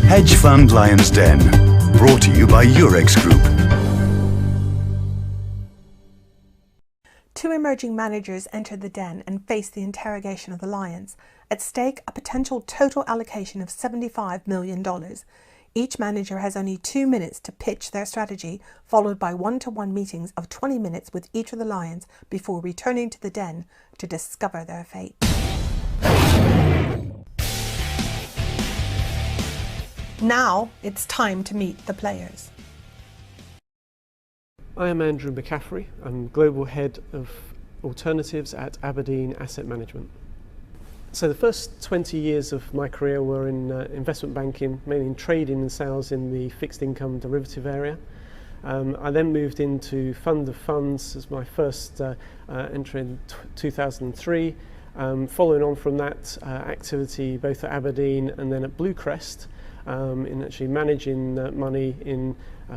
Hedge Fund Lion's Den, brought to you by Eurex Group. Two emerging managers enter the den and face the interrogation of the lions. At stake, a potential total allocation of $75 million. Each manager has only 2 minutes to pitch their strategy, followed by one-to-one meetings of 20 minutes with each of the lions before returning to the den to discover their fate. Now it's time to meet the players. I am Andrew McCaffrey. I'm Global Head of Alternatives at Aberdeen Asset Management. So the first 20 years of my career were in investment banking, mainly in trading and sales in the fixed income derivative area. I then moved into fund of funds as my first entry in 2003. Following on from that activity both at Aberdeen and then at Bluecrest, in actually managing money in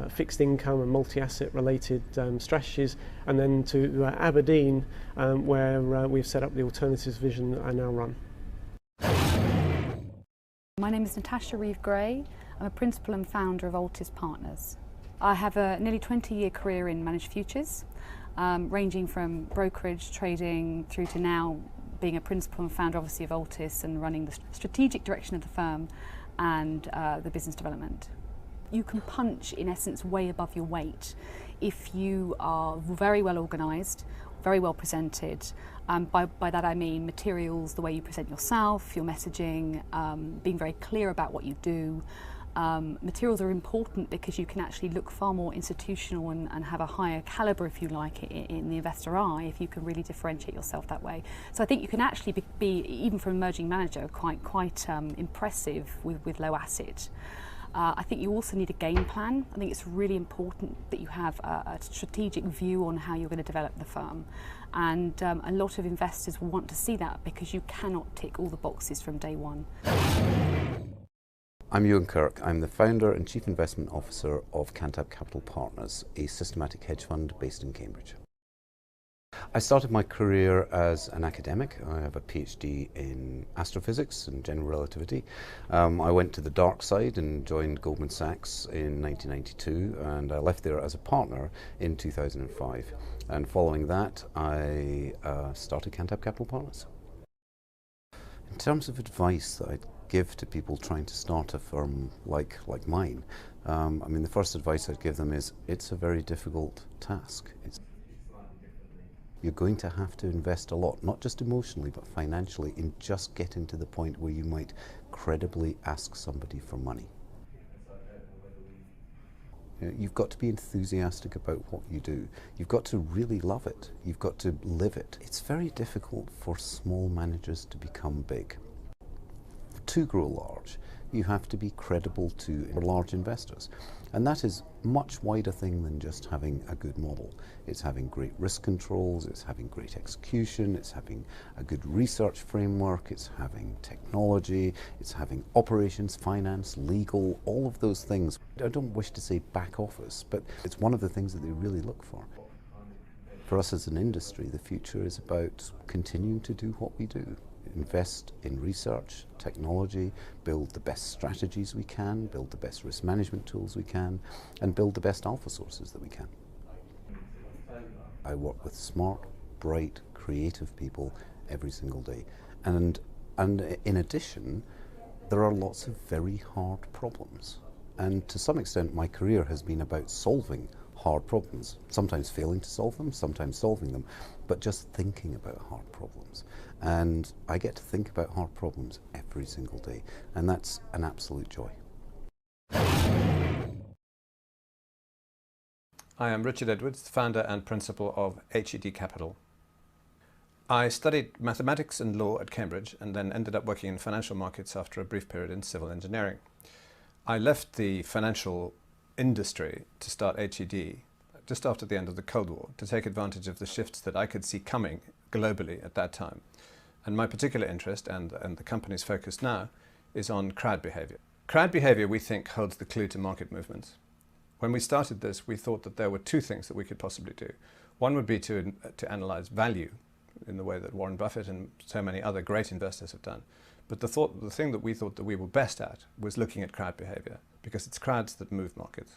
fixed income and multi-asset related strategies, and then to Aberdeen, where we've set up the alternatives division that I now run. My name is Natasha Reeve-Gray. I'm a principal and founder of Altis Partners. I have a nearly 20-year career in managed futures, ranging from brokerage, trading, through to now being a principal and founder obviously of Altis and running the strategic direction of the firm and the business development. You can punch in essence way above your weight if you are very well organised, very well presented. By that I mean materials, the way you present yourself, your messaging, being very clear about what you do. Materials are important because you can actually look far more institutional and have a higher calibre, if you like, in the investor eye if you can really differentiate yourself that way. So I think you can actually be even for an emerging manager, quite impressive with low asset. I think you also need a game plan. I think it's really important that you have a strategic view on how you're going to develop the firm. And a lot of investors will want to see that because you cannot tick all the boxes from day one. I'm Ewan Kirk. I'm the founder and chief investment officer of Cantab Capital Partners, a systematic hedge fund based in Cambridge. I started my career as an academic. I have a PhD in astrophysics and general relativity. I went to the dark side and joined Goldman Sachs in 1992, and I left there as a partner in 2005. And following that, I started Cantab Capital Partners. In terms of advice that I'd give to people trying to start a firm like mine, I mean, the first advice I'd give them is it's a very difficult task. You're going to have to invest a lot, not just emotionally but financially, in just getting to the point where you might credibly ask somebody for money. You've got to be enthusiastic about what you do. You've got to really love it. You've got to live it. It's very difficult for small managers to become big. To grow large, you have to be credible to large investors. And that is a much wider thing than just having a good model. It's having great risk controls, it's having great execution, it's having a good research framework, it's having technology, it's having operations, finance, legal, all of those things. I don't wish to say back office, but it's one of the things that they really look for. For us as an industry, the future is about continuing to do what we do. Invest in research, technology, build the best strategies we can, build the best risk management tools we can, and build the best alpha sources that we can. I work with smart, bright, creative people every single day. And in addition, there are lots of very hard problems. And to some extent, my career has been about solving hard problems, sometimes failing to solve them, sometimes solving them, but just thinking about hard problems. And I get to think about hard problems every single day, and that's an absolute joy. I am Richard Edwards, founder and principal of Hedge Capital. I studied mathematics and law at Cambridge and then ended up working in financial markets after a brief period in civil engineering. I left the financial industry to start HED just after the end of the Cold War to take advantage of the shifts that I could see coming globally at that time. And my particular interest, and the company's focus now, is on crowd behavior. Crowd behavior, we think, holds the clue to market movements. When we started this, we thought that there were two things that we could possibly do. One would be to analyze value in the way that Warren Buffett and so many other great investors have done. But the thing that we thought that we were best at was looking at crowd behaviour, because it's crowds that move markets.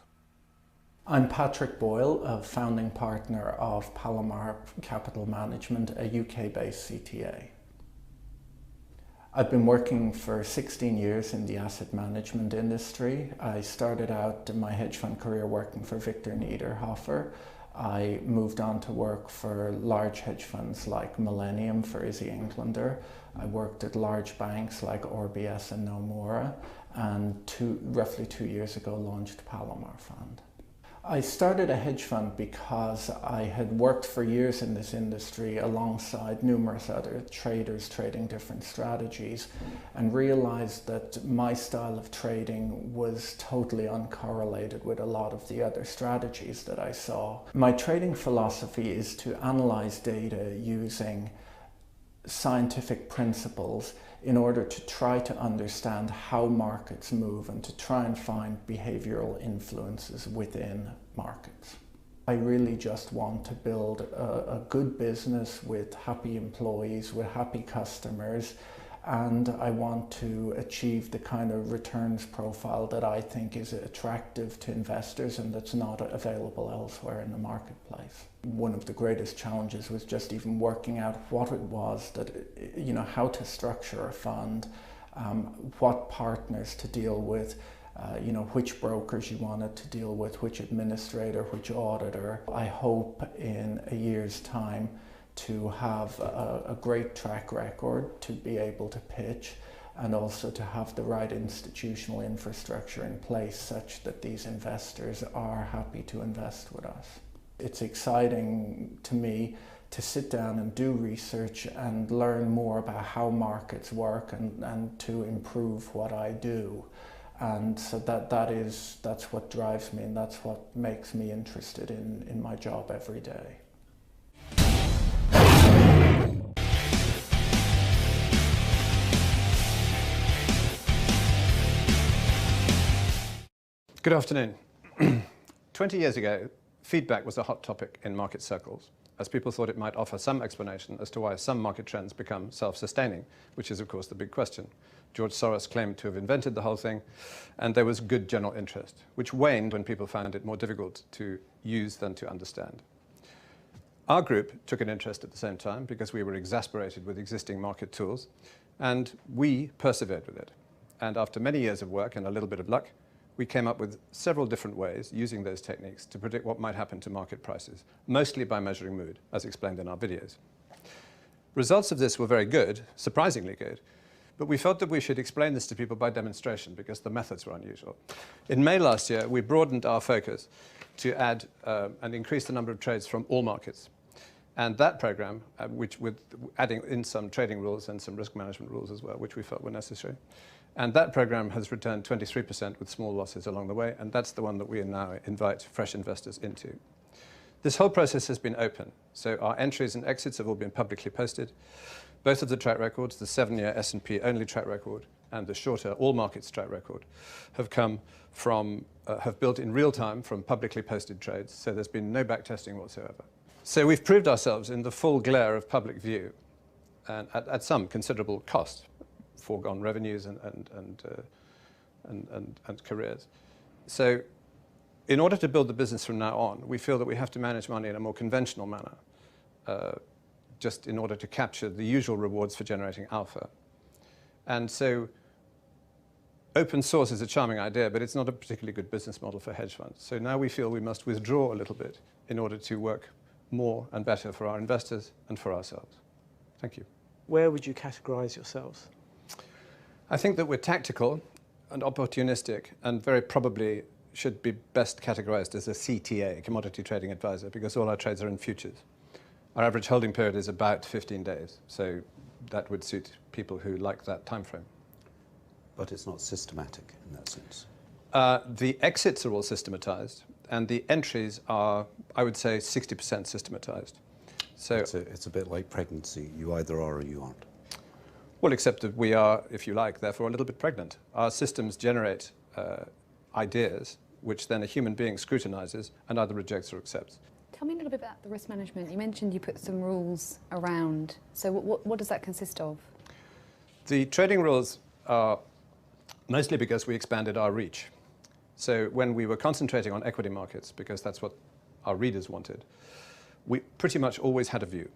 I'm Patrick Boyle, a founding partner of Palomar Capital Management, a UK-based CTA. I've been working for 16 years in the asset management industry. I started out my hedge fund career working for Victor Niederhofer. I moved on to work for large hedge funds like Millennium for Izzy Englander. I worked at large banks like RBS and Nomura, and roughly 2 years ago launched Palomar Fund. I started a hedge fund because I had worked for years in this industry alongside numerous other traders trading different strategies, and realized that my style of trading was totally uncorrelated with a lot of the other strategies that I saw. My trading philosophy is to analyze data using scientific principles in order to try to understand how markets move and to try and find behavioral influences within markets. I really just want to build a good business with happy employees, with happy customers, and I want to achieve the kind of returns profile that I think is attractive to investors and that's not available elsewhere in the marketplace. One of the greatest challenges was just even working out what it was that, how to structure a fund, what partners to deal with, which brokers you wanted to deal with, which administrator, which auditor. I hope in a year's time to have a great track record, to be able to pitch, and also to have the right institutional infrastructure in place such that these investors are happy to invest with us. It's exciting to me to sit down and do research and learn more about how markets work and to improve what I do. And so that's what drives me, and that's what makes me interested in my job every day. Good afternoon. 20 years ago, feedback was a hot topic in market circles, as people thought it might offer some explanation as to why some market trends become self-sustaining, which is of course the big question. George Soros claimed to have invented the whole thing, and there was good general interest, which waned when people found it more difficult to use than to understand. Our group took an interest at the same time because we were exasperated with existing market tools, and we persevered with it. And after many years of work and a little bit of luck, we came up with several different ways using those techniques to predict what might happen to market prices, mostly by measuring mood, as explained in our videos. Results of this were very good, surprisingly good, but we felt that we should explain this to people by demonstration because the methods were unusual. In May last year, we broadened our focus to add and increase the number of trades from all markets. And that program, which with adding in some trading rules and some risk management rules as well, which we felt were necessary. And that program has returned 23% with small losses along the way, and that's the one that we now invite fresh investors into. This whole process has been open, so our entries and exits have all been publicly posted. Both of the track records, the 7-year S&P only track record and the shorter all markets track record, have come from, have built in real time from publicly posted trades, so there's been no backtesting whatsoever. So we've proved ourselves in the full glare of public view, and at some considerable cost, foregone revenues and careers. So in order to build the business from now on, we feel that we have to manage money in a more conventional manner, just in order to capture the usual rewards for generating alpha. And so open source is a charming idea, but it's not a particularly good business model for hedge funds. So now we feel we must withdraw a little bit in order to work more and better for our investors and for ourselves. Thank you. Where would you categorize yourselves? I think that we're tactical and opportunistic, and very probably should be best categorized as a CTA, commodity trading advisor, because all our trades are in futures. Our average holding period is about 15 days, so that would suit people who like that time frame. But it's not systematic in that sense. The exits are all systematized, and the entries are, I would say, 60% systematized. So it's a bit like pregnancy. You either are or you aren't. Well, except that we are, if you like, therefore a little bit pregnant. Our systems generate ideas, which then a human being scrutinizes and either rejects or accepts. Tell me a little bit about the risk management. You mentioned you put some rules around. So what does that consist of? The trading rules are mostly because we expanded our reach. So when we were concentrating on equity markets, because that's what our readers wanted, we pretty much always had a view.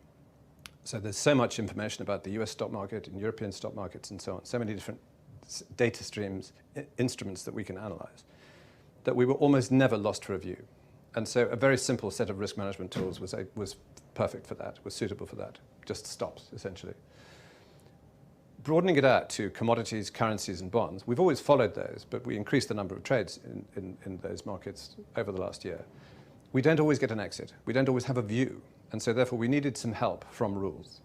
So there's so much information about the US stock market and European stock markets and so on, so many different data streams, instruments that we can analyze, that we were almost never lost to a view. And so a very simple set of risk management tools was perfect for that, was suitable for that, just stops, essentially. Broadening it out to commodities, currencies, and bonds, we've always followed those, but we increased the number of trades in those markets over the last year. We don't always get an exit. We don't always have a view. And so therefore we needed some help from rules.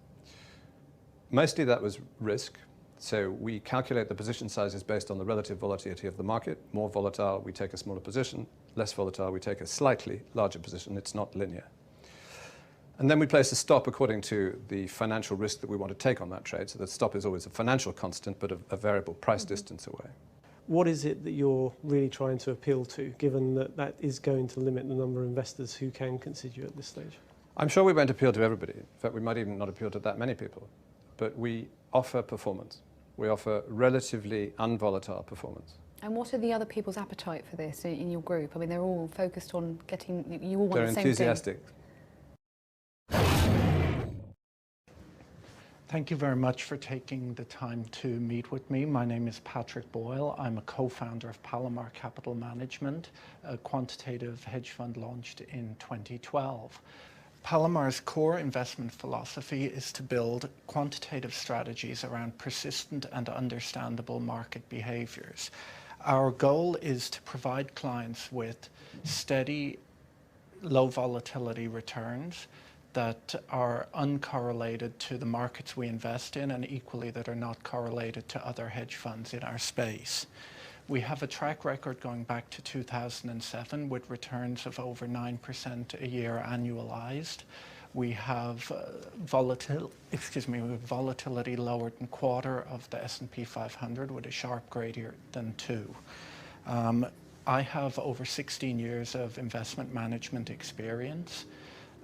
Mostly that was risk. So we calculate the position sizes based on the relative volatility of the market. More volatile, we take a smaller position. Less volatile, we take a slightly larger position. It's not linear. And then we place a stop according to the financial risk that we want to take on that trade. So the stop is always a financial constant, but a variable price distance away. What is it that you're really trying to appeal to, given that that is going to limit the number of investors who can consider you at this stage? I'm sure we won't appeal to everybody. In fact, we might even not appeal to that many people. But we offer performance. We offer relatively unvolatile performance. And what are the other people's appetite for this in your group? I mean, they're all focused on getting, you all want They're the same thing. enthusiastic. Thank you very much for taking the time to meet with me. My name is Patrick Boyle. I'm a co-founder of Palomar Capital Management, a quantitative hedge fund launched in 2012. Palomar's core investment philosophy is to build quantitative strategies around persistent and understandable market behaviors. Our goal is to provide clients with steady, low volatility returns that are uncorrelated to the markets we invest in, and equally that are not correlated to other hedge funds in our space. We have a track record going back to 2007 with returns of over 9% a year annualized. We have volatility lower than quarter of the S&P 500 with a Sharpe greater than 2. I have over 16 years of investment management experience.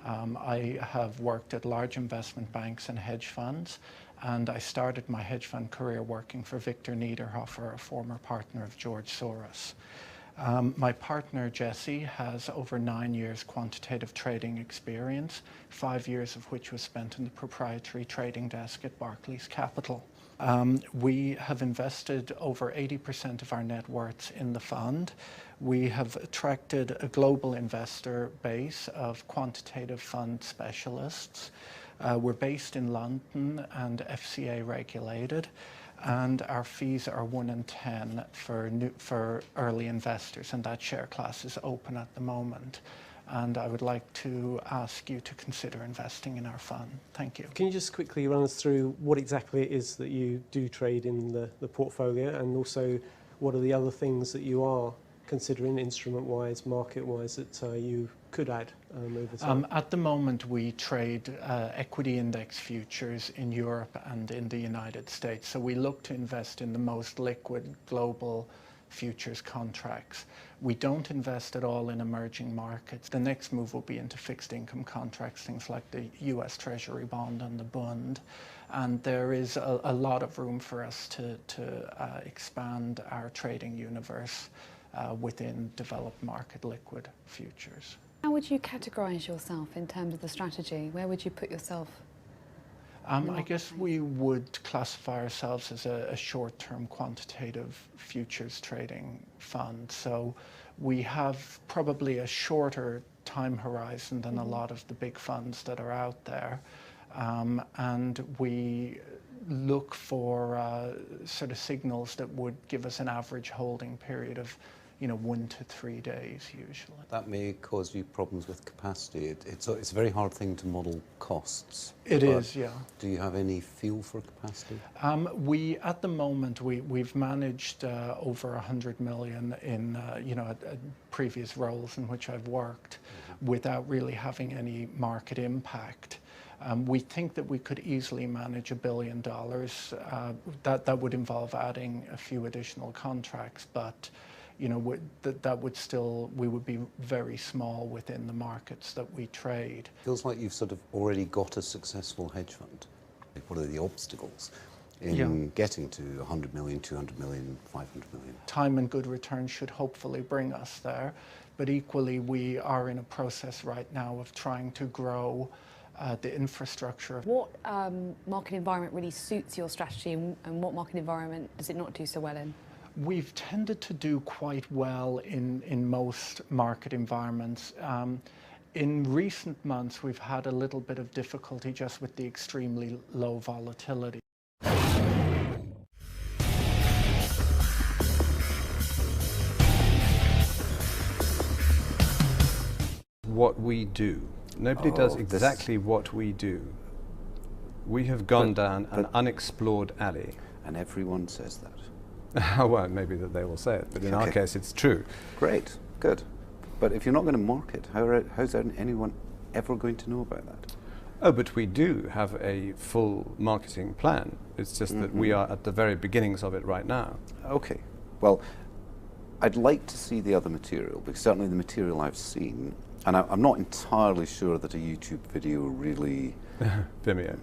I have worked at large investment banks and hedge funds, and I started my hedge fund career working for Victor Niederhofer, a former partner of George Soros. My partner, Jesse, has over 9 years quantitative trading experience, 5 years of which was spent in the proprietary trading desk at Barclays Capital. We have invested over 80% of our net worth in the fund. We have attracted a global investor base of quantitative fund specialists. We're based in London and FCA regulated, and our fees are 1 in 10 for early investors, and that share class is open at the moment. And I would like to ask you to consider investing in our fund. Thank you. Can you just quickly run us through what exactly it is that you do trade in the portfolio, and also what are the other things that you are considering instrument-wise, market-wise, that you could add over time? At the moment, we trade equity index futures in Europe and in the United States. So we look to invest in the most liquid global futures contracts. We don't invest at all in emerging markets. The next move will be into fixed income contracts, things like the US Treasury bond and the Bund. And there is a lot of room for us to expand our trading universe within developed market liquid futures. How would you categorise yourself in terms of the strategy? Where would you put yourself? I guess we would classify ourselves as a short-term quantitative futures trading fund. So we have probably a shorter time horizon than a lot of the big funds that are out there. And we look for sort of signals that would give us an average holding period of 1 to 3 days usually. That may cause you problems with capacity. It's a very hard thing to model costs. It is, yeah. Do you have any feel for capacity? At the moment, we've managed over 100 million in previous roles in which I've worked without really having any market impact. We think that we could easily manage $1 billion. That would involve adding a few additional contracts, but we would be very small within the markets that we trade. Feels like you've sort of already got a successful hedge fund. What are the obstacles? in getting to 100 million, 200 million, 500 million. Time and good return should hopefully bring us there, but equally we are in a process right now of trying to grow the infrastructure. What market environment really suits your strategy, and what market environment does it not do so well in? We've tended to do quite well in most market environments. In recent months, we've had a little bit of difficulty just with the extremely low volatility. What we do. Nobody does exactly what we do. We have gone down an unexplored alley. And everyone says that. Well, maybe that they will say it, but in our case it's true. Great, good. But if you're not going to market, how's anyone ever going to know about that? Oh, but we do have a full marketing plan. It's just that we are at the very beginnings of it right now. Okay. Well, I'd like to see the other material, because certainly the material I've seen, and I'm not entirely sure that a YouTube video really... Vimeo.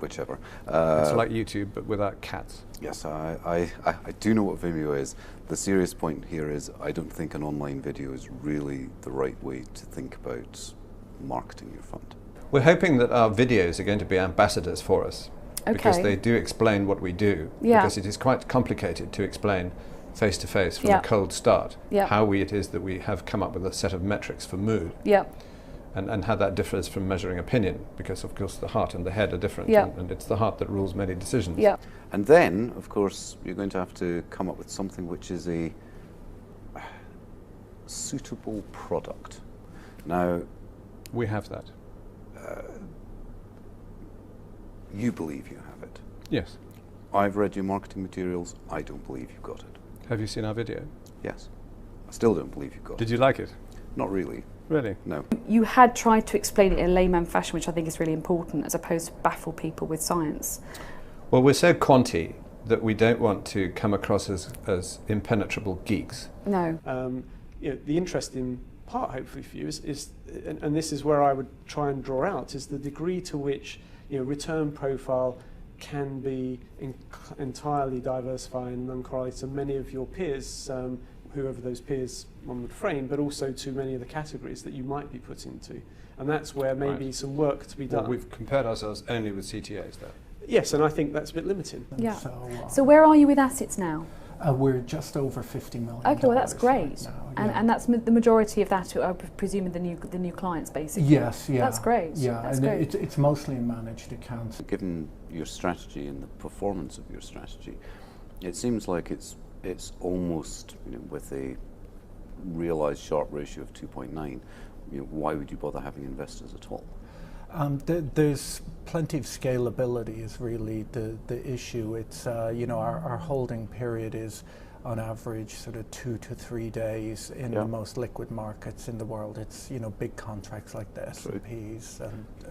Whichever. It's like YouTube, but without cats. Yes, I do know what Vimeo is. The serious point here is I don't think an online video is really the right way to think about marketing your fund. We're hoping that our videos are going to be ambassadors for us, because they do explain what we do, because it is quite complicated to explain face to face from a cold start how it is that we have come up with a set of metrics for mood. And how that differs from measuring opinion, because of course the heart and the head are different, and it's the heart that rules many decisions. And then, of course, you're going to have to come up with something which is a suitable product. Now, we have that. You believe you have it. Yes. I've read your marketing materials. I don't believe you've got it. Have you seen our video? Yes. I still don't believe you've got it. Did you like it? Not really. Really? No. You had tried to explain it in a layman fashion, which I think is really important, as opposed to baffle people with science. Well, we're so quanty that we don't want to come across as impenetrable geeks. No. You know, the interesting part, hopefully, for you is and this is where I would try and draw out, is the degree to which return profile can be entirely diversifying and uncorrelated to many of your peers, whoever those peers one would frame, but also to many of the categories that you might be put into. And that's where maybe some work to be done. Well, we've compared ourselves only with CTAs there. Yes, and I think that's a bit limiting. Yeah. So where are you with assets now? we're just over $50 million. Okay, well that's great. Right now, and that's the majority of that, I presume, the new clients, basically. Yes, yeah. That's great. Yeah, that's and great. it's mostly in managed accounts. Given your strategy and the performance of your strategy, it seems like it's almost, with a realised Sharpe ratio of 2.9, why would you bother having investors at all? There's plenty of scalability is really the issue. It's our holding period is on average sort of 2 to 3 days in the most liquid markets in the world. It's big contracts like the S&Ps.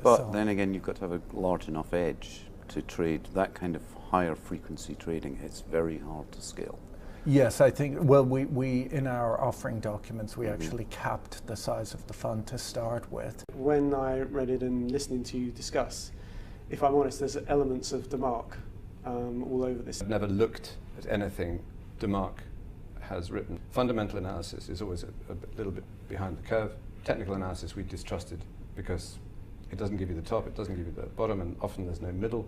But then again, you've got to have a large enough edge to trade that kind of higher frequency trading. It's very hard to scale. Yes, I think, well, we in our offering documents, we actually capped the size of the fund to start with. When I read it and listening to you discuss, if I'm honest, there's elements of DeMark all over this. I've never looked at anything DeMark has written. Fundamental analysis is always a little bit behind the curve. Technical analysis we distrusted because it doesn't give you the top, it doesn't give you the bottom, and often there's no middle.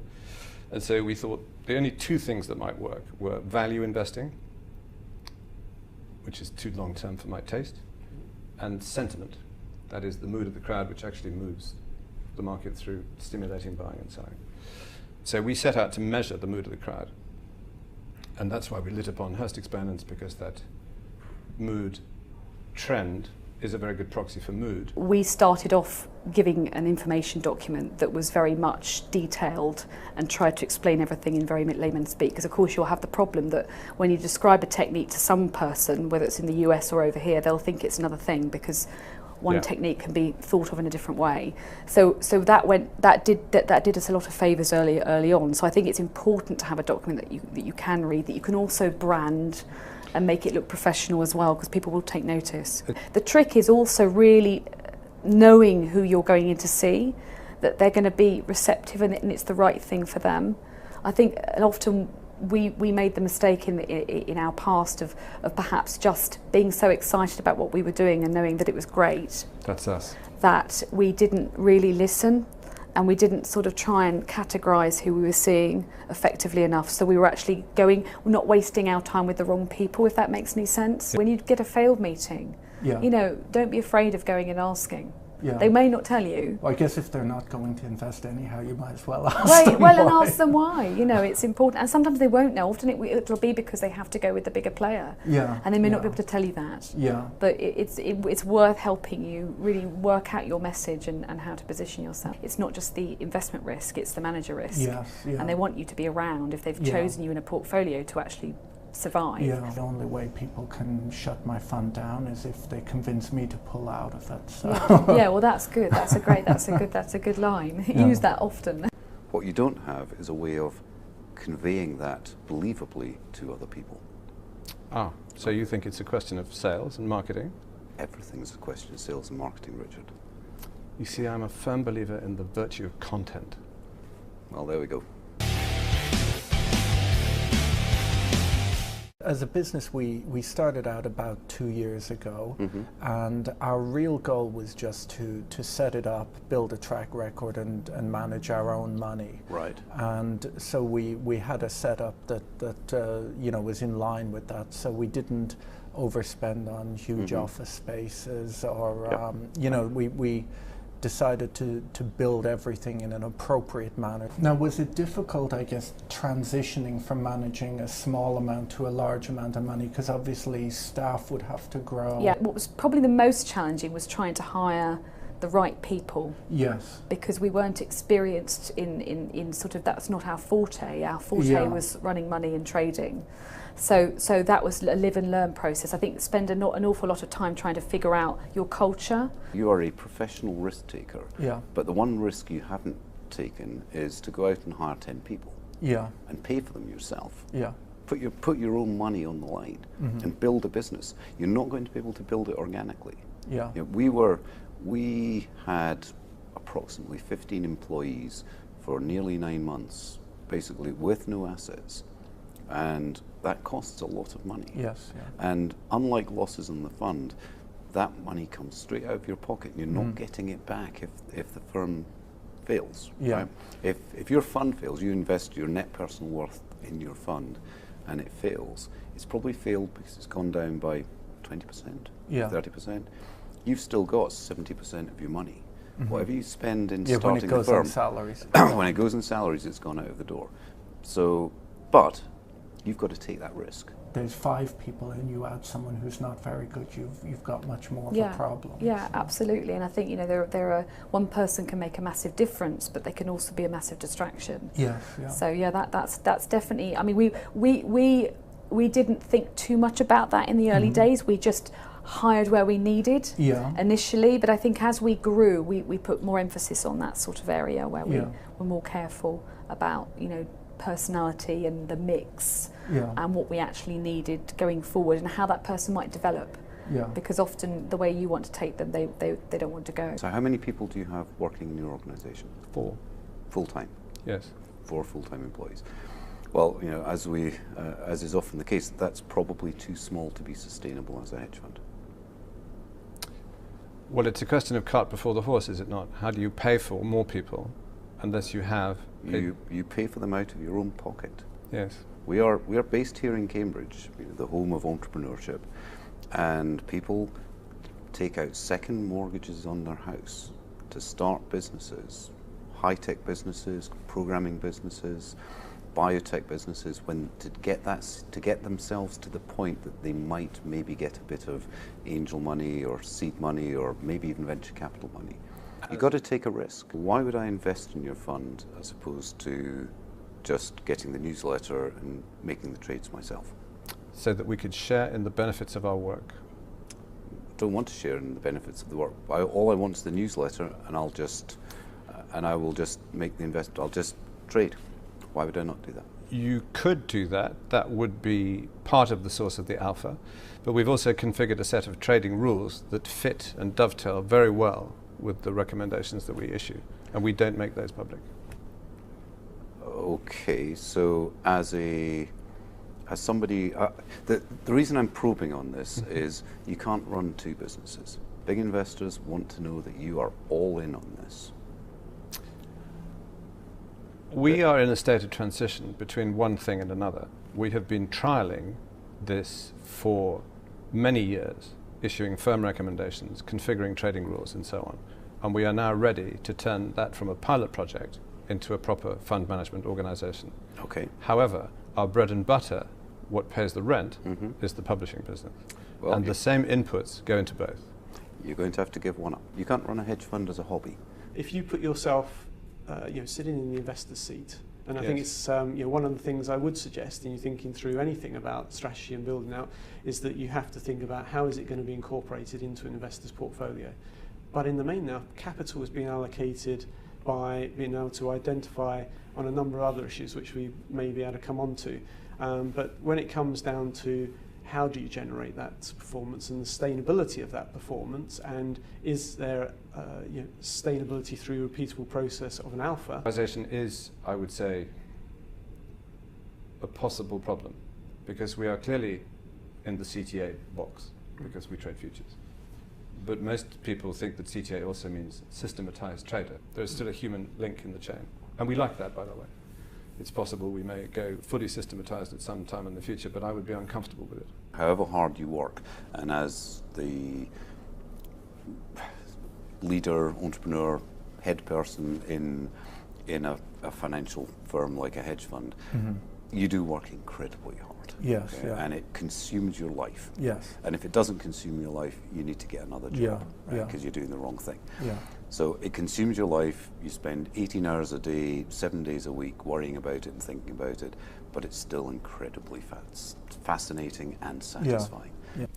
And so we thought the only two things that might work were value investing, which is too long-term for my taste, and sentiment. That is the mood of the crowd, which actually moves the market through stimulating buying and selling. So we set out to measure the mood of the crowd. And that's why we lit upon Hurst experiments, because that mood trend is a very good proxy for mood. We started off giving an information document that was very much detailed and tried to explain everything in very layman's speak, because of course you'll have the problem that when you describe a technique to some person, whether it's in the US or over here, they'll think it's another thing because one technique can be thought of in a different way. So that did us a lot of favours early on. So I think it's important to have a document that you can read, that you can also brand and make it look professional as well, because people will take notice. The trick is also really knowing who you're going in to see, that they're going to be receptive and it's the right thing for them. I think often we made the mistake in our past of perhaps just being so excited about what we were doing and knowing that it was great. That's us. That we didn't really listen, and we didn't sort of try and categorise who we were seeing effectively enough. So we were actually not wasting our time with the wrong people, if that makes any sense. When you get a failed meeting, you know, don't be afraid of going and asking. Yeah. They may not tell you. Well, I guess if they're not going to invest anyhow, you might as well ask them Well, why. and ask them why. You know, it's important. And sometimes they won't know. Often it'll be because they have to go with the bigger player. Yeah. And they may not be able to tell you that. Yeah. But it's worth helping you really work out your message and how to position yourself. It's not just the investment risk, it's the manager risk. Yes, yeah. And they want you to be around if they've chosen you in a portfolio to actually survive. Yeah, the only way people can shut my fund down is if they convince me to pull out of it. So. Yeah, well, that's good. That's a good line. Use that often. What you don't have is a way of conveying that believably to other people. Ah, so you think it's a question of sales and marketing? Everything's a question of sales and marketing, Richard. You see, I'm a firm believer in the virtue of content. Well, there we go. As a business, we started out about 2 years ago, and our real goal was just to set it up, build a track record, and manage our own money. Right. And so we had a setup that you know, was in line with that. So we didn't overspend on huge office spaces, or you know, we decided to build everything in an appropriate manner. Now, was it difficult, I guess, transitioning from managing a small amount to a large amount of money? Because obviously staff would have to grow. Yeah, what was probably the most challenging was trying to hire the right people. Yes. Because we weren't experienced in sort of, that's not our forte. Our forte was running money and trading. So that was a live and learn process. I think spend an awful lot of time trying to figure out your culture. You are a professional risk taker. Yeah. But the one risk you haven't taken is to go out and hire 10 people. Yeah. And pay for them yourself. Yeah. Put your own money on the line and build a business. You're not going to be able to build it organically. Yeah. You know, we had approximately 15 employees for nearly 9 months, basically with no assets. And that costs a lot of money. Yes. Yeah. And unlike losses in the fund, that money comes straight out of your pocket. You're not getting it back if the firm fails. Yeah. Right? If your fund fails, you invest your net personal worth in your fund and it fails, it's probably failed because it's gone down by 20%, 30%. You've still got 70% of your money. Whatever you spend in starting when it goes the firm, on salaries. when it goes in salaries, it's gone out of the door. So, but you've got to take that risk. There's 5 people and you add someone who's not very good, you've got much more of a problem. Yeah, absolutely. And I think, you know, there are one person can make a massive difference, but they can also be a massive distraction. Yes. Yeah. So yeah, that's definitely. I mean, we didn't think too much about that in the early days. We just hired where we needed initially, but I think as we grew, we put more emphasis on that sort of area where we were more careful about, you know, personality and the mix and what we actually needed going forward and how that person might develop. Yeah. Because often the way you want to take them, they don't want to go. So how many people do you have working in your organisation? 4. Full-time? Yes. 4 full-time employees. Well, you know, as is often the case, that's probably too small to be sustainable as a hedge fund. Well, it's a question of cart before the horse, is it not? How do you pay for more people unless you have... You pay for them out of your own pocket. Yes. We are based here in Cambridge, the home of entrepreneurship, and people take out second mortgages on their house to start businesses, high-tech businesses, programming businesses, biotech businesses, to get themselves to the point that they might maybe get a bit of angel money or seed money or maybe even venture capital money. You've got to take a risk. Why would I invest in your fund as opposed to just getting the newsletter and making the trades myself? So that we could share in the benefits of our work. Don't want to share in the benefits of the work. All I want is the newsletter, and I will just make the investment. I'll just trade. Why would I not do that? You could do that. That would be part of the source of the alpha. But we've also configured a set of trading rules that fit and dovetail very well with the recommendations that we issue. And we don't make those public. Okay, so as somebody, the reason I'm probing on this is you can't run two businesses. Big investors want to know that you are all in on this. We are in a state of transition between one thing and another. We have been trialling this for many years, issuing firm recommendations, configuring trading rules and so on. And we are now ready to turn that from a pilot project into a proper fund management organization. Okay. However, our bread and butter, what pays the rent, is the publishing business. Well, and the same inputs go into both. You're going to have to give one up. You can't run a hedge fund as a hobby. If you put yourself sitting in the investor's seat, and I Yes. think it's one of the things I would suggest in you thinking through anything about strategy and building out is that you have to think about how is it going to be incorporated into an investor's portfolio. But in the main now, capital is being allocated by being able to identify on a number of other issues which we may be able to come on to. But when it comes down to how do you generate that performance and the sustainability of that performance, and is there sustainability through a repeatable process of an alpha? Organization is, I would say, a possible problem because we are clearly in the CTA box because we trade futures. But most people think that CTA also means systematized trader. There's still a human link in the chain. And we like that, by the way. It's possible we may go fully systematized at some time in the future, but I would be uncomfortable with it. However hard you work, and as the leader, entrepreneur, head person in a financial firm like a hedge fund, you do work incredibly hard. Yes, okay? yeah. And it consumes your life. Yes. And if it doesn't consume your life, you need to get another job, yeah. because you're doing the wrong thing. Yeah. So it consumes your life. You spend 18 hours a day, 7 days a week worrying about it and thinking about it, but it's still incredibly fascinating and satisfying. Yeah.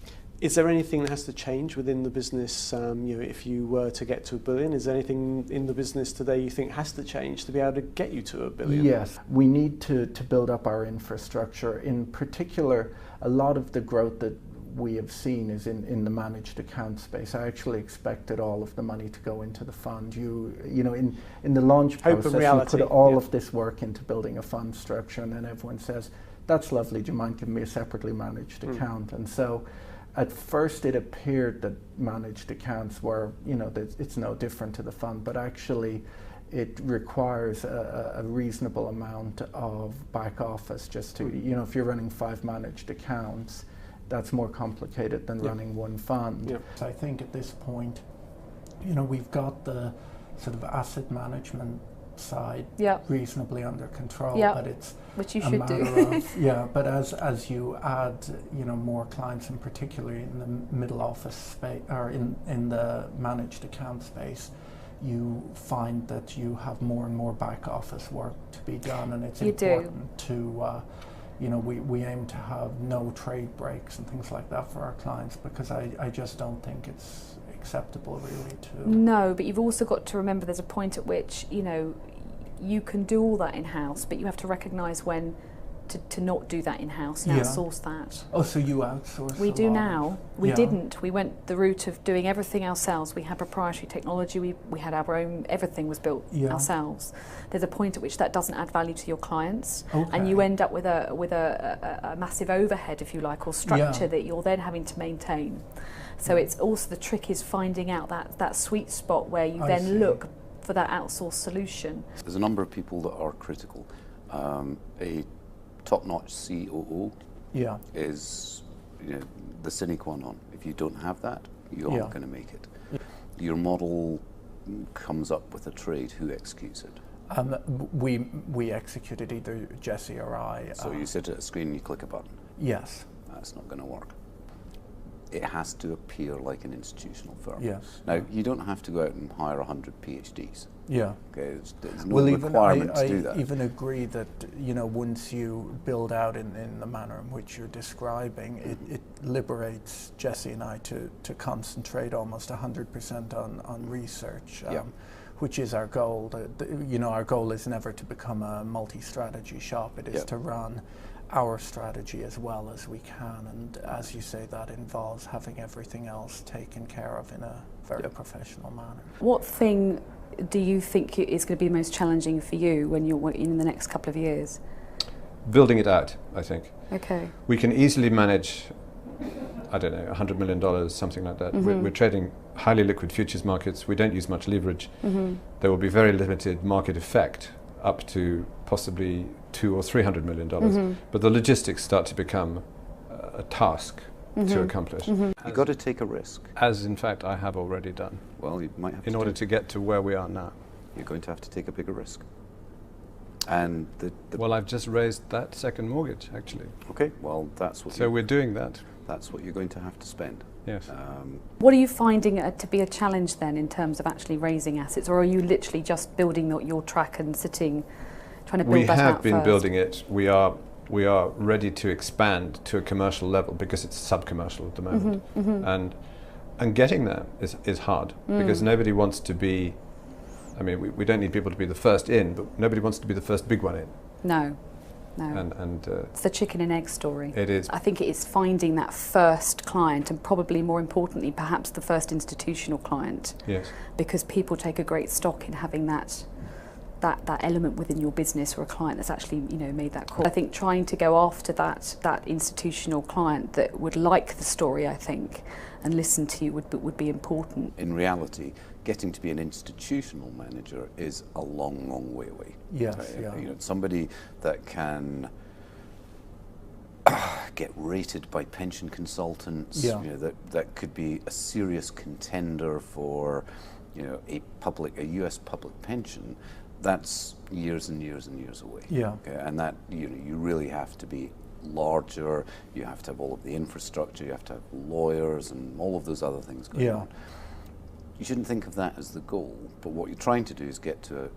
Is there anything that has to change within the business, if you were to get to $1 billion? Is there anything in the business today you think has to change to be able to get you to $1 billion? Yes, we need to build up our infrastructure. In particular, a lot of the growth that we have seen is in the managed account space. I actually expected all of the money to go into the fund. In the launch process, you put all of this work into building a fund structure, and then everyone says, "That's lovely. Do you mind giving me a separately managed account?" And so, at first, it appeared that managed accounts were, that it's no different to the fund, but actually, it requires a reasonable amount of back office just to, if you're running 5 managed accounts, that's more complicated than running one fund. Yep. So I think at this point, we've got the sort of asset management side reasonably under control, but it's which you a should matter do. of but as you add more clients, and particularly in the middle office space or in the managed account space, you find that you have more and more back office work to be done, and it's important to we aim to have no trade breaks and things like that for our clients, because I just don't think it's acceptable really to... No, but you've also got to remember there's a point at which, you can do all that in-house, but you have to recognise when to not do that in-house and outsource that. Oh, so you outsource? We do now. We didn't. We went the route of doing everything ourselves. We had proprietary technology. We had our own. Everything was built ourselves. There's a point at which that doesn't add value to your clients, and you end up with a massive overhead, if you like, or structure that you're then having to maintain. So it's also, the trick is finding out that sweet spot where you then look for that outsourced solution. There's a number of people that are critical. A top-notch COO is the sine qua non. If you don't have that, you aren't going to make it. Your model comes up with a trade. Who executes it? We execute it, either Jesse or I. So you sit at a screen and you click a button? Yes. That's not going to work. It has to appear like an institutional firm. Yes. Now, you don't have to go out and hire 100 PhDs. Yeah. Okay, there's no requirement to do that. I even agree that, once you build out in the manner in which you're describing, it liberates Jesse and I to concentrate almost 100% on research, which is our goal. Our goal is never to become a multi-strategy shop. It is to run our strategy as well as we can, and as you say, that involves having everything else taken care of in a very professional manner. What thing do you think is going to be most challenging for you when you're in the next couple of years? Building it out, I think. Okay. We can easily manage, I don't know, $100 million, something like that. We're trading highly liquid futures markets. We don't use much leverage. There will be very limited market effect up to possibly $200 or $300 million. But the logistics start to become a task to accomplish. You've got to take a risk. As in fact I have already done. Well, you might have in order to get to where we are now. You're going to have to take a bigger risk. And well, I've just raised that second mortgage, actually. Okay, well, that's what. So we're doing that. That's what you're going to have to spend. Yes. What are you finding to be a challenge then in terms of actually raising assets, or are you literally just building your track and trying to build that out? We have been first? building it. We are ready to expand to a commercial level because it's sub-commercial at the moment, and getting there is hard because nobody wants to be. I mean, we don't need people to be the first in, but nobody wants to be the first big one in. No. And it's the chicken and egg story. It is. I think it is finding that first client, and probably more importantly, perhaps the first institutional client. Yes. Because people take a great stock in having that element within your business, or a client that's actually made that call. I think trying to go after that institutional client that would like the story, I think, and listen to you would be important. In reality, getting to be an institutional manager is a long, long way away. Yes, yeah. Somebody that can get rated by pension consultants, that could be a serious contender for, a US public pension. That's years and years and years away. Yeah. Okay? And that you really have to be larger. You have to have all of the infrastructure. You have to have lawyers and all of those other things going on. You shouldn't think of that as the goal, but what you're trying to do is get to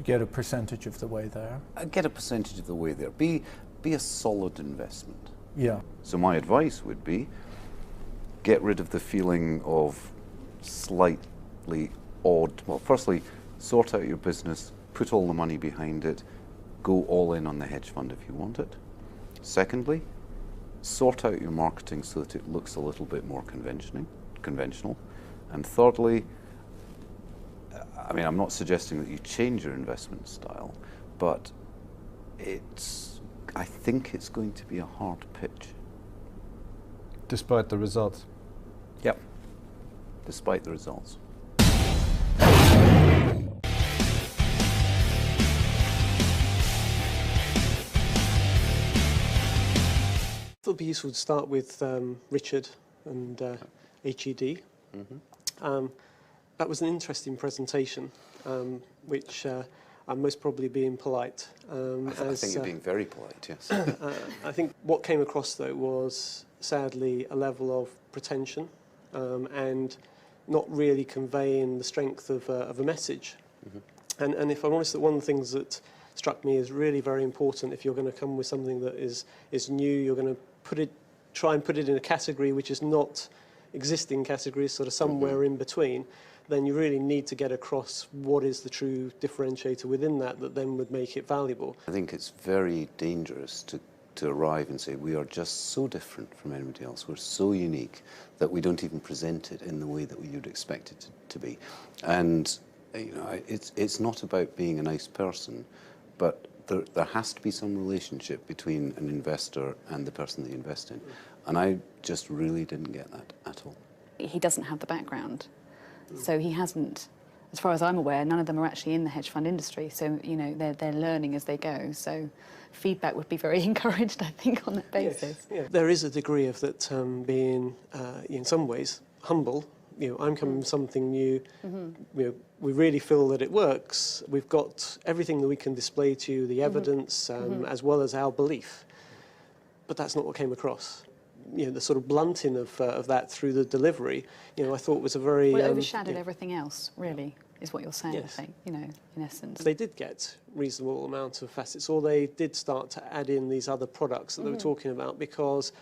get a percentage of the way there. Get a percentage of the way there. Be a solid investment. Yeah. So my advice would be, get rid of the feeling of slightly odd. Well, firstly, sort out your business, put all the money behind it, go all in on the hedge fund if you want it. Secondly, sort out your marketing so that it looks a little bit more conventional. And thirdly, I mean, I'm not suggesting that you change your investment style, but I think it's going to be a hard pitch. Despite the results? Yep, despite the results. It would be useful to start with Richard and HED. That was an interesting presentation, which I'm most probably being polite. I think you're being very polite, yes. I think what came across, though, was sadly a level of pretension and not really conveying the strength of a message. And if I'm honest, that one of the things that struck me as really very important, if you're going to come with something that is new, you're going to try and put it in a category which is not existing categories, sort of somewhere in between, then you really need to get across what is the true differentiator within that then would make it valuable. I think it's very dangerous to arrive and say we are just so different from anybody else, we're so unique that we don't even present it in the way that you'd expect it to be. And it's not about being a nice person, but there has to be some relationship between an investor and the person they invest in. And I just really didn't get that at all. He doesn't have the background, so he hasn't, as far as I'm aware, none of them are actually in the hedge fund industry, so they're learning as they go. So feedback would be very encouraged, I think, on that basis. Yes, yeah. There is a degree of that being, in some ways, humble. I'm coming with something new. We really feel that it works. We've got everything that we can display to you, the evidence, as well as our belief. But that's not what came across. The sort of blunting of that through the delivery, I thought was a very... Well, it overshadowed everything else, really, is what you're saying, yes. I think, in essence. They did get reasonable amount of facets, or they did start to add in these other products that they were talking about, because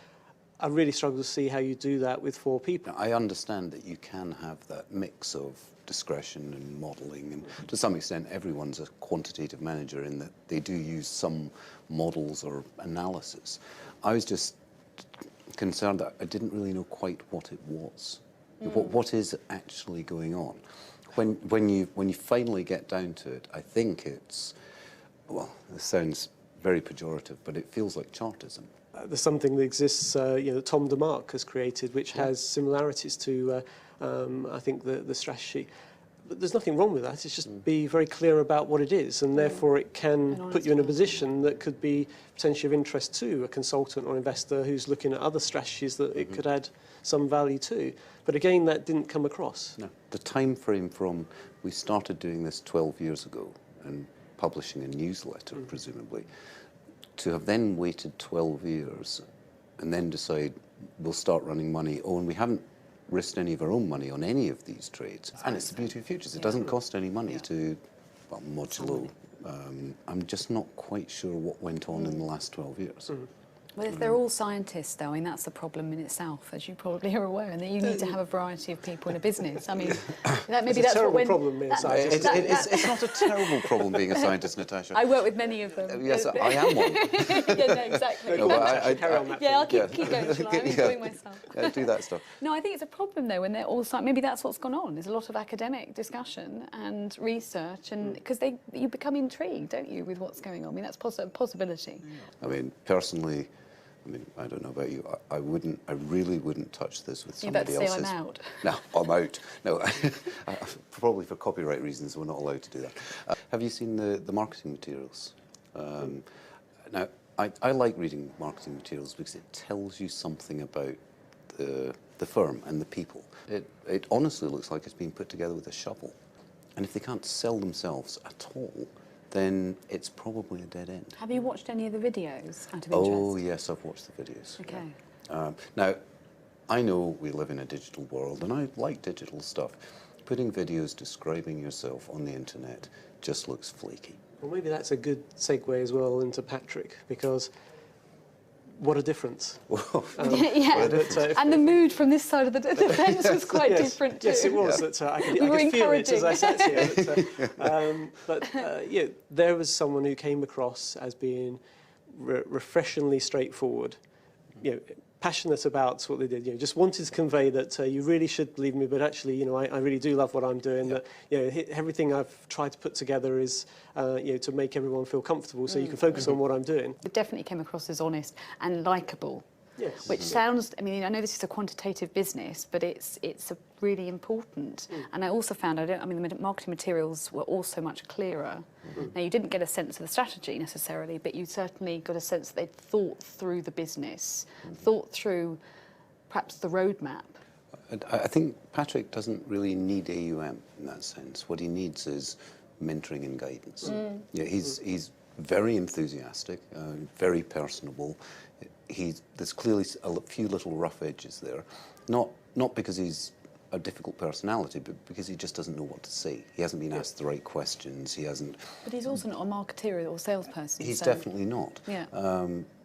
I really struggle to see how you do that with 4 people. I understand that you can have that mix of discretion and modelling, and to some extent everyone's a quantitative manager in that they do use some models or analysis. I was just concerned that I didn't really know quite what it was. What is actually going on? When you finally get down to it, I think it's, well, this sounds very pejorative, but it feels like Chartism. There's something that exists, that Tom DeMark has created, which has similarities to, I think, the strategy. But there's nothing wrong with that. It's just be very clear about what it is, and therefore it can put you in a position that could be potentially of interest to a consultant or investor who's looking at other strategies that it could add some value to. But again, that didn't come across. No. The time frame from we started doing this 12 years ago and publishing a newsletter, presumably, to have then waited 12 years and then decide we'll start running money. Oh, and we haven't risked any of our own money on any of these trades. And it's the beauty of futures. It doesn't cost any money to, well, modulo. I'm just not quite sure what went on in the last 12 years. Well, if they're all scientists, though, I mean, that's the problem in itself, as you probably are aware, and that you need to have a variety of people in a business. I mean, maybe that's what problem being a scientist. It's not a terrible problem being a scientist, Natasha. I work with many of them. Yes, I am one. Yeah, no, exactly. No, carry on that. Yeah, I'll keep going, shall I? I'm enjoying myself. Do that stuff. No, I think it's a problem, though, when they're all maybe that's what's gone on. There's a lot of academic discussion and research, and because you become intrigued, don't you, with what's going on? I mean, that's a possibility. I mean, personally, I don't know about you. I really wouldn't touch this with somebody else's. You're about to say I'm out. No, I'm out. No, probably for copyright reasons, we're not allowed to do that. Have you seen the marketing materials? Now, I like reading marketing materials because it tells you something about the firm and the people. It honestly looks like it's been put together with a shovel. And if they can't sell themselves at all, then it's probably a dead end. Have you watched any of the videos out of interest? Oh, yes, I've watched the videos. Okay. Now, I know we live in a digital world, and I like digital stuff. Putting videos describing yourself on the internet just looks flaky. Well, maybe that's a good segue as well into Patrick, because what a difference. And the mood from this side of the fence was quite different too. Yes, it was. That, I could feel it as I sat here. There was someone who came across as being refreshingly straightforward, passionate about what they did. Just wanted to convey that you really should believe me, but actually, I really do love what I'm doing. That everything I've tried to put together is, to make everyone feel comfortable, so you can focus on what I'm doing. It definitely came across as honest and likeable. Yes. Which sounds, I know this is a quantitative business, but it's really important. And I also found, the marketing materials were also much clearer. Now, you didn't get a sense of the strategy necessarily, but you certainly got a sense that they'd thought through the business, thought through perhaps the roadmap. I think Patrick doesn't really need AUM in that sense. What he needs is mentoring and guidance. He's very enthusiastic, very personable. There's clearly a few little rough edges there, not because he's a difficult personality, but because he just doesn't know what to say. He hasn't been asked the right questions. He hasn't. But he's also not a marketeer or salesperson. He's definitely not. Yeah.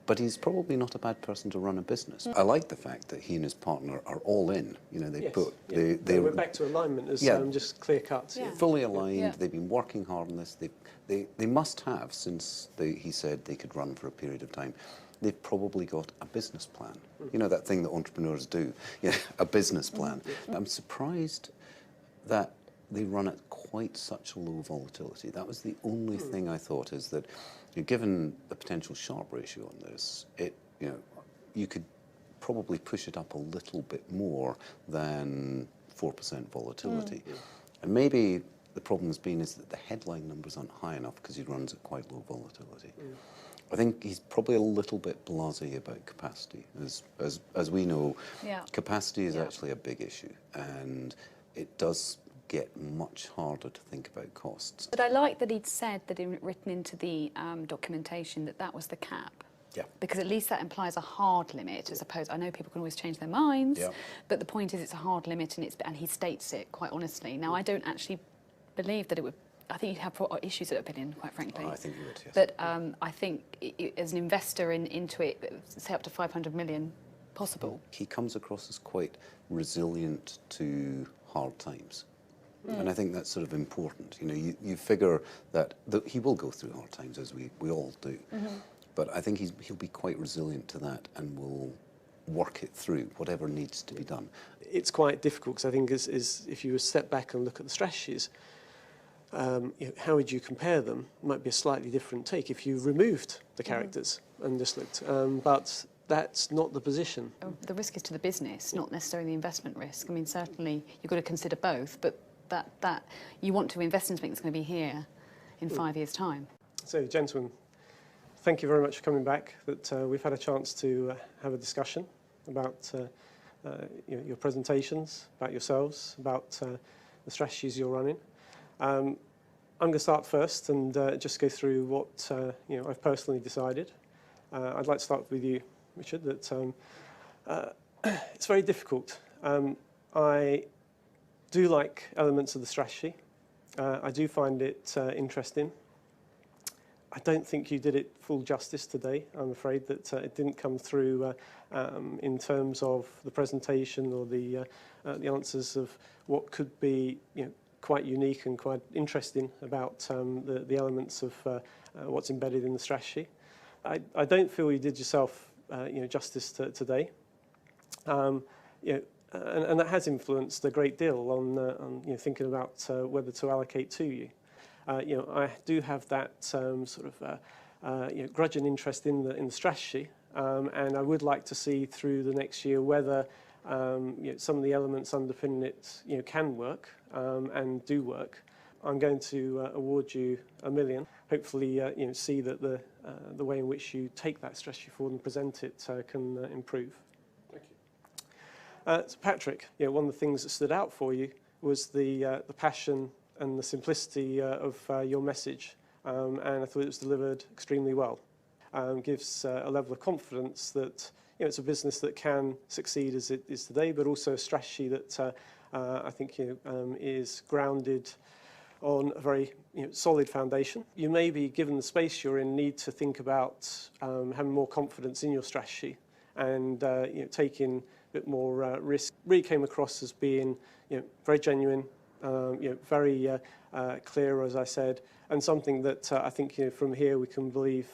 But he's probably not a bad person to run a business. I like the fact that he and his partner are all in. We're back to alignment as just clear cut. Yeah. Fully aligned. They've been working hard on this. They must have, since he said they could run for a period of time. They've probably got a business plan. That thing that entrepreneurs do, a business plan. I'm surprised that they run at quite such a low volatility. That was the only thing I thought, is that given the potential Sharpe ratio on this, you could probably push it up a little bit more than 4% volatility. And maybe the problem has been is that the headline numbers aren't high enough because he runs at quite low volatility. I think he's probably a little bit blasé about capacity. As we know, capacity is actually a big issue, and it does get much harder to think about costs. But I like that he'd said that written into the documentation that was the cap. Yeah. Because at least that implies a hard limit, as opposed. I know people can always change their minds, but the point is it's a hard limit, and he states it quite honestly. Now, I don't actually believe that it would. I think you'd have issues at opinion, quite frankly. Oh, I think you would, yes. But I think as an investor into it, say up to 500 million, possible. He comes across as quite resilient to hard times. And I think that's sort of important. You figure that he will go through hard times, as we all do. But I think he'll be quite resilient to that, and will work it through, whatever needs to be done. It's quite difficult because I think if you step back and look at the strategies, how would you compare them? Might be a slightly different take if you removed the characters and just looked. But that's not the position. The risk is to the business, not necessarily the investment risk. I mean, certainly you've got to consider both, but that you want to invest in something that's going to be here in 5 years' time. So, gentlemen, thank you very much for coming back. That we've had a chance to have a discussion about your presentations, about yourselves, about the strategies you're running. I'm going to start first and just go through what I've personally decided. I'd like to start with you, Richard. That it's very difficult. I do like elements of the strategy. I do find it interesting. I don't think you did it full justice today. I'm afraid that it didn't come through in terms of the presentation or the answers of what could be quite unique and quite interesting about the elements of what's embedded in the strategy. I don't feel you did yourself justice today. And that has influenced a great deal on thinking about whether to allocate to you. I do have that sort of grudging interest in the strategy, and I would like to see through the next year whether some of the elements underpinning it can work and do work. I'm going to award you $1 million. Hopefully, see that the way in which you take that strategy forward and present it can improve. Thank you. So Patrick, one of the things that stood out for you was the passion and the simplicity of your message, and I thought it was delivered extremely well. Gives a level of confidence that it's a business that can succeed as it is today, but also a strategy that I think is grounded on a very solid foundation. You may be, given the space you're in, need to think about having more confidence in your strategy and taking a bit more risk. Really came across as being very genuine, very clear, as I said, and something that I think from here we can believe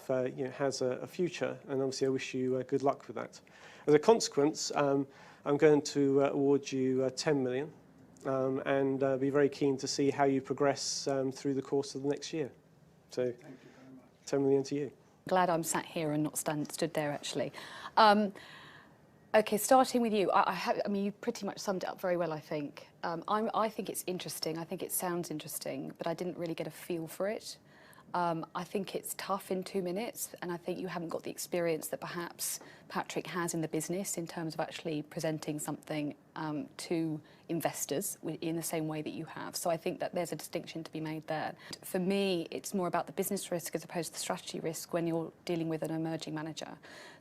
has a future. And obviously, I wish you good luck with that. As a consequence, I'm going to award you $10 million, and be very keen to see how you progress through the course of the next year. So, thank you very much. $10 million to you. Glad I'm sat here and not stood there, actually. Okay, starting with you. I mean, you pretty much summed it up very well, I think. I think it's interesting. I think it sounds interesting, but I didn't really get a feel for it. I think it's tough in 2 minutes, and I think you haven't got the experience that perhaps Patrick has in the business in terms of actually presenting something to investors in the same way that you have. So I think that there's a distinction to be made there. For me, it's more about the business risk as opposed to the strategy risk when you're dealing with an emerging manager.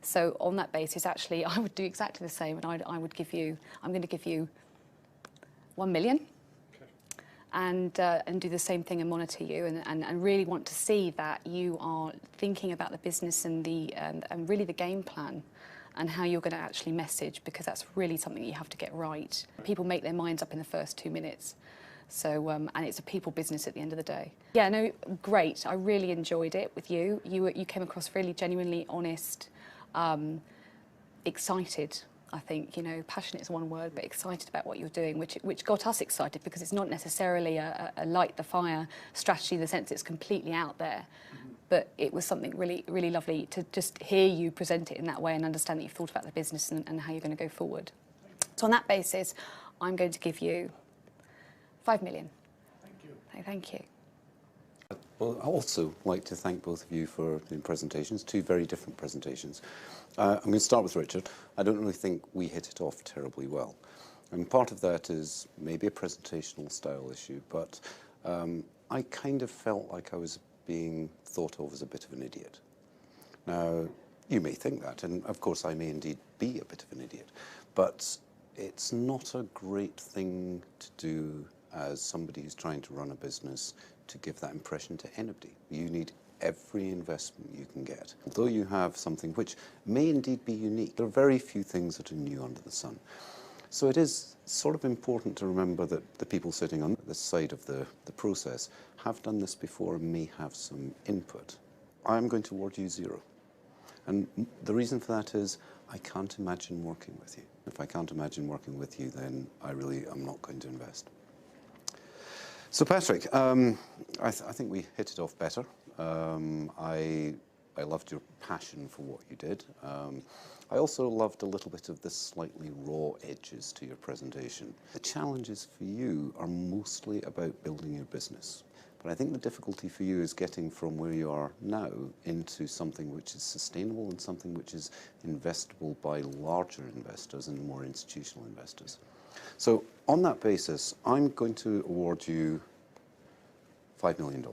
So on that basis, actually, I would do exactly the same, and I'm going to give you $1 million. And do the same thing and monitor you and really want to see that you are thinking about the business and really the game plan and how you're going to actually message, because that's really something you have to get right. People make their minds up in the first 2 minutes. So, and it's a people business at the end of the day. Yeah, no, great. I really enjoyed it with you. You came across really genuinely honest, excited. I think, passionate is one word, but excited about what you're doing, which got us excited, because it's not necessarily a light the fire strategy in the sense it's completely out there. But it was something really, really lovely to just hear you present it in that way and understand that you've thought about the business and how you're going to go forward. So on that basis, I'm going to give you $5 million. Thank you. Thank you. Well, I'd also like to thank both of you for the presentations, 2 very different presentations. I'm going to start with Richard. I don't really think we hit it off terribly well. And part of that is maybe a presentational style issue, but I kind of felt like I was being thought of as a bit of an idiot. Now, you may think that, and of course I may indeed be a bit of an idiot, but it's not a great thing to do as somebody who's trying to run a business, to give that impression to anybody. You need every investment you can get. Although you have something which may indeed be unique, there are very few things that are new under the sun. So it is sort of important to remember that the people sitting on this side of the process have done this before and may have some input. I'm going to award you 0. And the reason for that is I can't imagine working with you. If I can't imagine working with you, then I really am not going to invest. So Patrick, I think we hit it off better. I loved your passion for what you did. I also loved a little bit of the slightly raw edges to your presentation. The challenges for you are mostly about building your business. But I think the difficulty for you is getting from where you are now into something which is sustainable and something which is investable by larger investors and more institutional investors. So on that basis, I'm going to award you $5 million.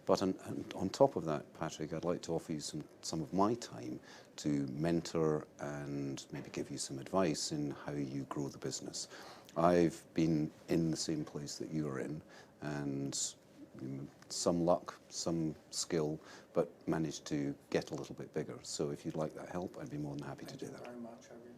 But on top of that, Patrick, I'd like to offer you some of my time to mentor and maybe give you some advice in how you grow the business. I've been in the same place that you are in, and some luck, some skill, but managed to get a little bit bigger. So if you'd like that help, I'd be more than happy to do that. Thank you very much.